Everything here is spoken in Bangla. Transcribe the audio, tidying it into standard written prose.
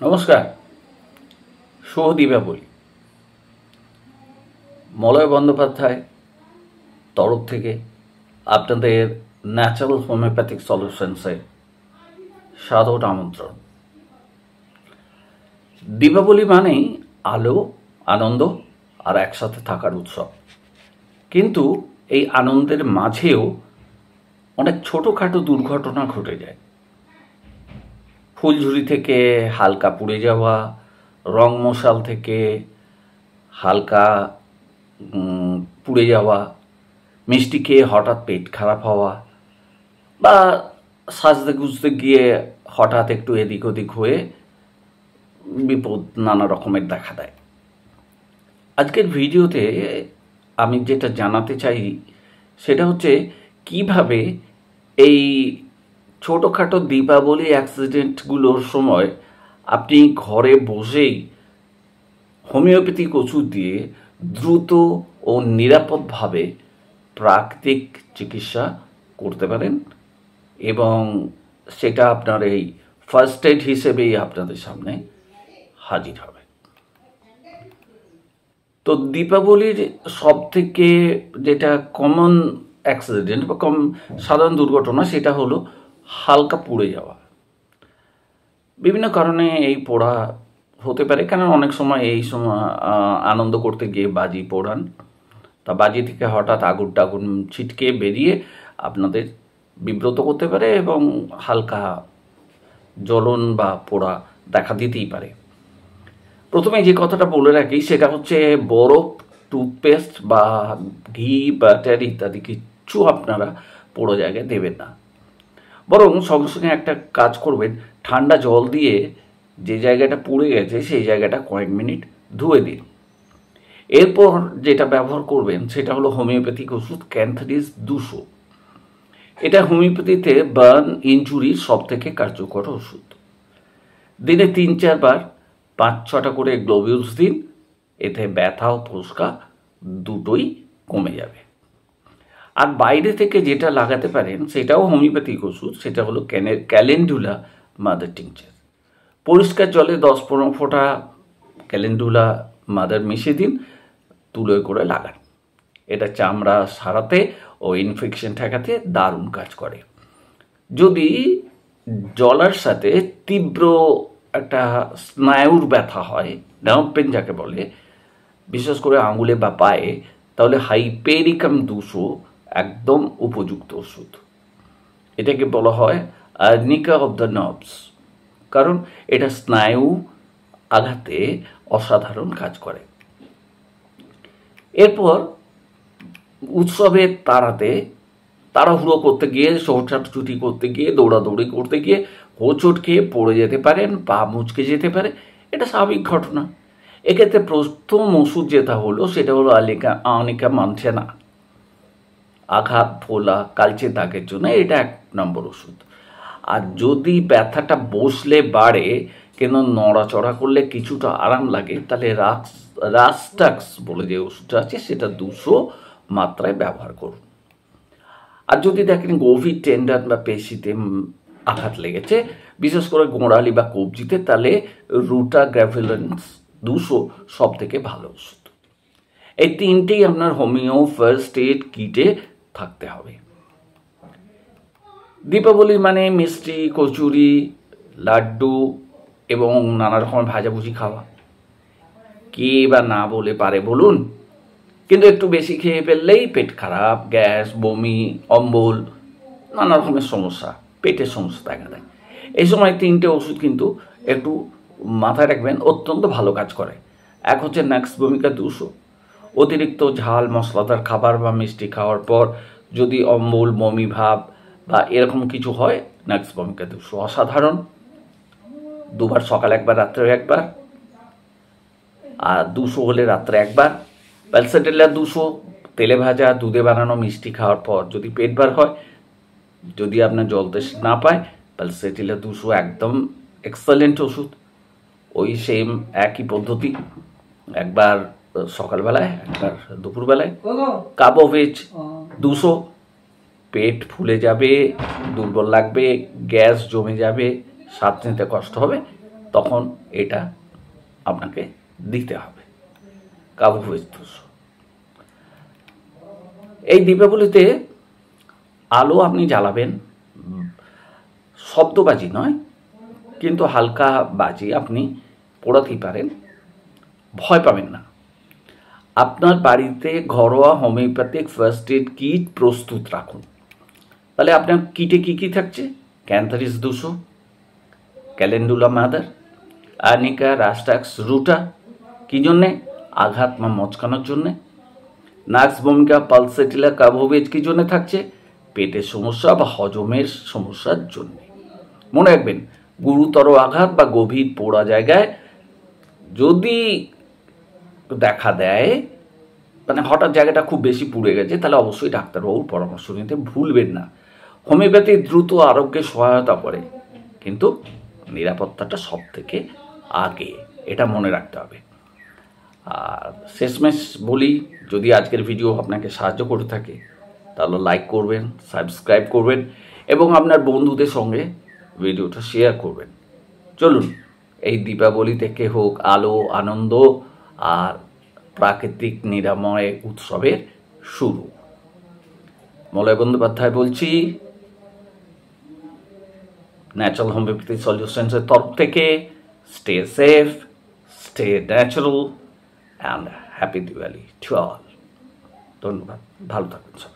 নমস্কার, শুভ দীপাবলি। মলয় বন্দ্যোপাধ্যায় তরফ থেকে আপনাদের ন্যাচারাল হোমিওপ্যাথিক সলিউশনসে সাদর আমন্ত্রণ। দীপাবলি মানেই আলো, আনন্দ আর একসাথে থাকার উৎসব। কিন্তু এই আনন্দের মাঝেও অনেক ছোটোখাটো দুর্ঘটনা ঘটে যায়। ফুলঝুরি থেকে হালকা পুড়ে যাওয়া, রং মশাল থেকে হালকা পুড়ে যাওয়া, মিষ্টি খেয়ে হঠাৎ পেট খারাপ হওয়া, বা সাজতে গুজতে গিয়ে হঠাৎ একটু এদিক ওদিক হয়ে বিপদ নানা রকমের দেখা দেয়। আজকের ভিডিওতে আমি যেটা জানাতে চাই সেটা হচ্ছে কিভাবে এই ছোটোখাটো দীপাবলি অ্যাক্সিডেন্টগুলোর সময় আপনি ঘরে বসেই হোমিওপ্যাথিক ওষুধ দিয়ে দ্রুত ও নিরাপদভাবে প্রাকৃতিক চিকিৎসা করতে পারেন, এবং সেটা আপনার এই ফার্স্ট এড হিসেবেই আপনাদের সামনে হাজির হবে। তো দীপাবলির সব থেকে যেটা কমন অ্যাক্সিডেন্ট বা সাধারণ দুর্ঘটনা সেটা হলো হালকা পুড়ে যাওয়া। বিভিন্ন কারণে এই পোড়া হতে পারে, কারণ অনেক সময় এই সময় আনন্দ করতে গিয়ে বাজি পোড়ান, তা বাজি থেকে হঠাৎ আগুন টাগুন ছিটকে বেরিয়ে আপনাদের বিব্রত করতে পারে এবং হালকা জ্বলন বা পোড়া দেখা দিতেই পারে। প্রথমে যে কথাটা বলে রাখি সেটা হচ্ছে বরফ, টুথপেস্ট বা ঘি, বাটার ইত্যাদি কিচ্ছু আপনারা পোড়ো জায়গায় দেবেন না। বরং সঙ্গে সঙ্গে একটা কাজ করবেন, ঠান্ডা জল দিয়ে যে জায়গাটা পুড়ে গেছে সেই জায়গাটা কয়েক মিনিট ধুয়ে দিন। এরপর যেটা ব্যবহার করবেন সেটা হলো হোমিওপ্যাথিক ওষুধ ক্যান্থারিস 200। এটা হোমিওপ্যাথিতে বার্ন ইনজুরির সব থেকে কার্যকর ওষুধ। দিনে 3-4 বার 5-6টা করে গ্লোবিউলস দিন, এতে ব্যথা ও ফোসকা দুটোই কমে যাবে। আর বাইরে থেকে যেটা লাগাতে পারেন সেটাও হোমিওপ্যাথিক ওষুধ, সেটা হলো ক্যালেন্ডুলা মাদার টিংচার। পরিষ্কার জলে 10-15 ফোঁটা ক্যালেন্ডুলা মাদার মিশিয়ে দিন, তুলোয় করে লাগান। এটা চামড়া সারাতে ও ইনফেকশন ঠেকাতে দারুণ কাজ করে। যদি জলার সাথে তীব্র একটা স্নায়ুর ব্যথা হয়, নার্ভ পেন যাকে বলে, বিশেষ করে আঙুলে বা পায়ে, তাহলে হাইপেরিকাম 200 একদম উপযুক্ত ওষুধ। এটাকে বলা হয় আর্নিকা অফ দ্য নার্ভস, কারণ এটা স্নায়ু আঘাতে অসাধারণ কাজ করে। এরপর উৎসবের তাড়াহুড়ো করতে গিয়ে, ছুটি করতে গিয়ে, দৌড়াদৌড়ি করতে গিয়ে হোঁচট খেয়ে পড়ে যেতে পারেন, পা মুচকে যেতে পারে, এটা স্বাভাবিক ঘটনা। এক্ষেত্রে প্রথম ওষুধ যেটা হলো সেটা হলো আর্নিকা মানছেনা। আঘাত, ফোলা, কালচে দাগের জন্য এটা 1 নম্বর ওষুধ। আর যদি ব্যথাটা বসলে বাড়ে কিন্তু নড়াচড়া করলে কিছুটা আরাম লাগে, তাহলে রাস্টাক্স বলে যে ওষুধটা আছে সেটা 200 মাত্রায় ব্যবহার করুন। আর যদি দেখেন গভীর টেন্ডার বা পেশিতে আঘাত লেগেছে, বিশেষ করে গোড়ালি বা কবজিতে, তাহলে রুটাগ্রাভিলেন্স 200 সব থেকে ভালো ওষুধ। এই 3টেই আপনার হোমিও ফার্স্ট এড কিটে থাকতে হবে। দীপাবলি মানে মিষ্টি, কচুরি, লাড্ডু এবং নানা রকমের ভাজাভুজি খাওয়া। কে বা না বলে পারে বলুন? কিন্তু একটু বেশি খেয়ে ফেললেই পেট খারাপ, গ্যাস, বমি, অম্বল, নানা রকমের সমস্যা, পেটের সমস্যা দেখা দেয়। এই সময় 3টে ওষুধ কিন্তু একটু মাথায় রাখবেন, অত্যন্ত ভালো কাজ করে। এক হচ্ছে নাক্সভূমিকা 200। অতিরিক্ত ঝাল মশলাদার খাবার বা মিষ্টি খাওয়ার পর যদি অম্বল, বমি ভাব বা এরকম কিছু হয়, নাক্সভূমিকা 200 অসাধারণ। 2 বার, সকালে 1 বার, রাত্রে 1 বার। আর 200 হলে রাত্রে 1 বার। প্যালসেটেলা 200 তেলে ভাজা দুধে বানানো মিষ্টি খাওয়ার পর যদি পেট বার হয়, যদি আপনার জলদেশ না পায়, প্যালসেটেলা 200 একদম এক্সেলেন্ট ওষুধ। ওই সেম একই পদ্ধতি, 1 বার সকালবেলায়, 1 বার দুপুরবেলায়। কাবোভেজ 200, পেট ফুলে যাবে, দুর্বল লাগবে, গ্যাস জমে যাবে, শ্বাস নিতে কষ্ট হবে, তখন এটা আপনাকে দিতে হবে কার্বোভেজ 200। এই দীপাবলিতে আলো আপনি জ্বালাবেন, শব্দবাজি নয়, কিন্তু হালকা বাজি আপনি পোড়াতেই পারেন, ভয় পাবেন না। আপনার বাড়িতে ঘরোয়া হোমিওপ্যাথিক ফার্স্ট এড কিট প্রস্তুত রাখুন। তাহলে আপনার কিটে কী কী থাকছে? Cantharis 200, calendula mother, arnica rhus tox ruta, কী জন্যে? আঘাত বা মচকানোর জন্যে। নাক্স ভূমিকা পালসেটিলা কার্বোভেজ কী জন্যে থাকছে? পেটের সমস্যা বা হজমের সমস্যার জন্যে। মনে রাখবেন, গুরুতর আঘাত বা গভীর পোড়া জায়গায় যদি দেখা দেয়, মানে হঠাৎ জায়গাটা খুব বেশি পুড়ে গেছে, তাহলে অবশ্যই ডাক্তারবাবুর পরামর্শ নিতে ভুলবেন না। হোমিওপ্যাথি দ্রুত আরোগ্যে সহায়তা করে, কিন্তু নিরাপত্তাটা সব থেকে আগে, এটা মনে রাখতে হবে। আর শেষমেশ বলি, যদি আজকের ভিডিও আপনাকে সাহায্য করে থাকে তাহলে লাইক করবেন, সাবস্ক্রাইব করবেন এবং আপনার বন্ধুদের সঙ্গে ভিডিওটা শেয়ার করবেন। চলুন এই দীপাবলি থেকে হোক আলো, আনন্দ আর প্রাকৃতিক নিরাময় উৎসবের শুরু। মলয় বন্দ্যোপাধ্যায় বলছি, ন্যাচারাল হোমিওপ্যাথি সলিউশনসের তরফ থেকে। Stay safe, stay natural and happy Diwali to all. ধন্যবাদ, ভালো থাকুন সব।